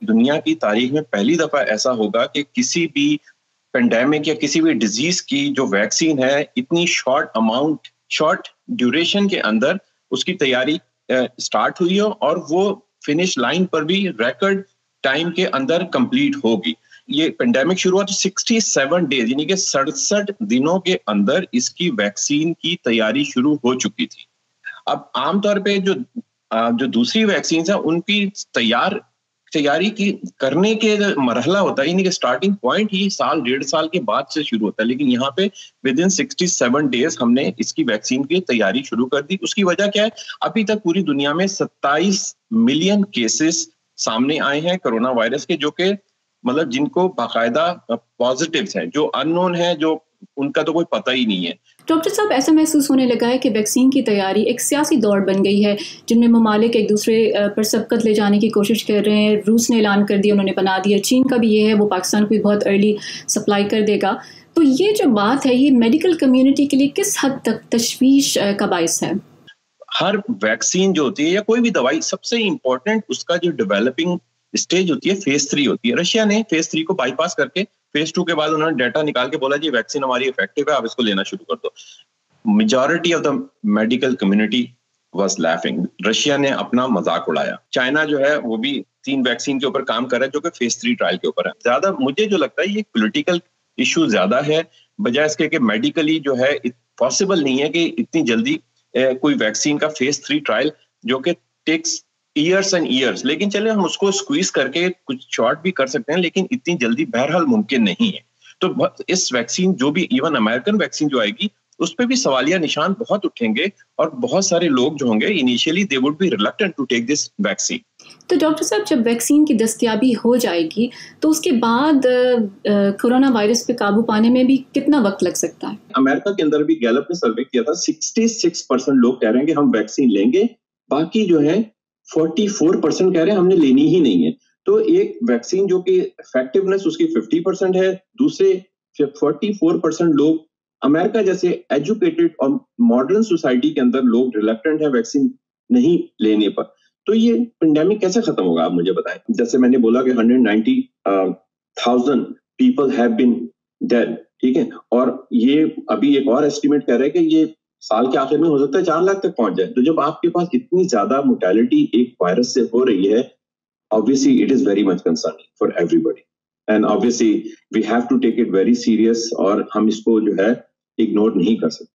दुनिया की तारीख में पहली दफा ऐसा होगा कि किसी भी पेंडेमिक या किसी भी डिजीज की जो वैक्सीन है इतनी शॉर्ट ड्यूरेशन के अंदर उसकी तैयारी स्टार्ट हुई हो और वो फिनिश लाइन पर भी रिकॉर्ड टाइम के अंदर कंप्लीट होगी। ये पेंडेमिक शुरू हुआ तो 67 डेज यानी कि 67 दिनों के अंदर इसकी वैक्सीन की तैयारी शुरू हो चुकी थी। अब आमतौर पे जो दूसरी वैक्सीन है उनकी तैयारी की करने के मरहला होता है, यानी कि स्टार्टिंग पॉइंट ही साल 1.5 साल के बाद से शुरू होता है, लेकिन यहाँ पे विद इन 67 डेज हमने इसकी वैक्सीन की तैयारी शुरू कर दी। उसकी वजह क्या है? अभी तक पूरी दुनिया में 27 मिलियन केसेस सामने आए हैं कोरोना वायरस के, जो कि मतलब जिनको बाकायदा पॉजिटिव है, जो अननोन है, जो उनका तो कोई पता ही नहीं है। डॉक्टर साहब, ऐसा महसूस होने लगा है कि वैक्सीन की तैयारी एक सियासी दौड़ बन गई है, जिनमें ममालिक एक दूसरे पर सबकत ले जाने की कोशिश कर रहे हैं। रूस ने ऐलान कर दिया, उन्होंने बना दिया। चीन का भी ये है, वो पाकिस्तान को भी बहुत अर्ली सप्लाई कर देगा। तो ये जो बात है, ये मेडिकल कम्युनिटी के लिए किस हद तक तशवीश का बाइस है? हर वैक्सीन जो होती है या कोई भी दवाई, सबसे इंपॉर्टेंट उसका जो डेवलपिंग स्टेज होती है फेज 3 होती है। रशिया ने फेज 3 को बाईपास करके फेज 2 के बाद उन्होंने डाटा निकाल के बोला जी वैक्सीन हमारी इफेक्टिव है, आप इसको लेना शुरू कर दो। Majority of the medical community was laughing. Russia ने अपना मजाक उड़ाया। चाइना जो है वो भी 3 वैक्सीन के ऊपर काम कर रहा है, जो कि फेज 3 ट्रायल के ऊपर है। ज्यादा मुझे जो लगता है ये पॉलिटिकल इशू ज्यादा है, बजाय इसके कि मेडिकली जो है पॉसिबल नहीं है कि इतनी जल्दी कोई वैक्सीन का फेज 3 ट्रायल, जो कि टेक्स ईयर्स एंड ईयर्स, लेकिन चले हम उसको स्क्वीज करके कुछ शॉर्ट भी कर सकते हैं, लेकिन इतनी जल्दी बहरहाल मुमकिन नहीं है। तो इस वैक्सीन जो भी इवन अमेरिकन वैक्सीन जो आएगी उस पर भी सवालिया निशान बहुत उठेंगे और बहुत सारे लोग जो होंगे initially they would be reluctant to take this vaccine. तो डॉक्टर साहब, जब वैक्सीन की दस्तयाबी हो जाएगी तो उसके बाद कोरोना वायरस पे काबू पाने में भी कितना वक्त लग सकता है? अमेरिका के अंदर भी गैलप ने सर्वे किया था, 66% लोग कह रहे हैं कि हम वैक्सीन लेंगे, बाकी जो है 44% कह रहे हैं हमने लेनी ही नहीं है। तो एक वैक्सीन जो कि इफेक्टिवनेस उसकी 50% है, दूसरे 44% लोग, अमेरिका जैसे एजुकेटेड और मॉडर्न सोसाइटी के अंदर लोग रिलक्टेंट है वैक्सीन नहीं लेने पर। तो ये पेंडेमिक कैसे खत्म होगा, आप मुझे बताएं। जैसे मैंने बोला कि 190,000 पीपल हैव बीन डेड, ठीक है, और ये अभी एक और एस्टिमेट कह रहे हैं कि ये साल के आखिर में हो सकता है 4 लाख तक पहुंच जाए। तो जब आपके पास इतनी ज्यादा मोर्टेलिटी एक वायरस से हो रही है, obviously it is very much concerning for everybody and obviously we have to take it very serious और हम इसको जो है इग्नोर नहीं कर सकते।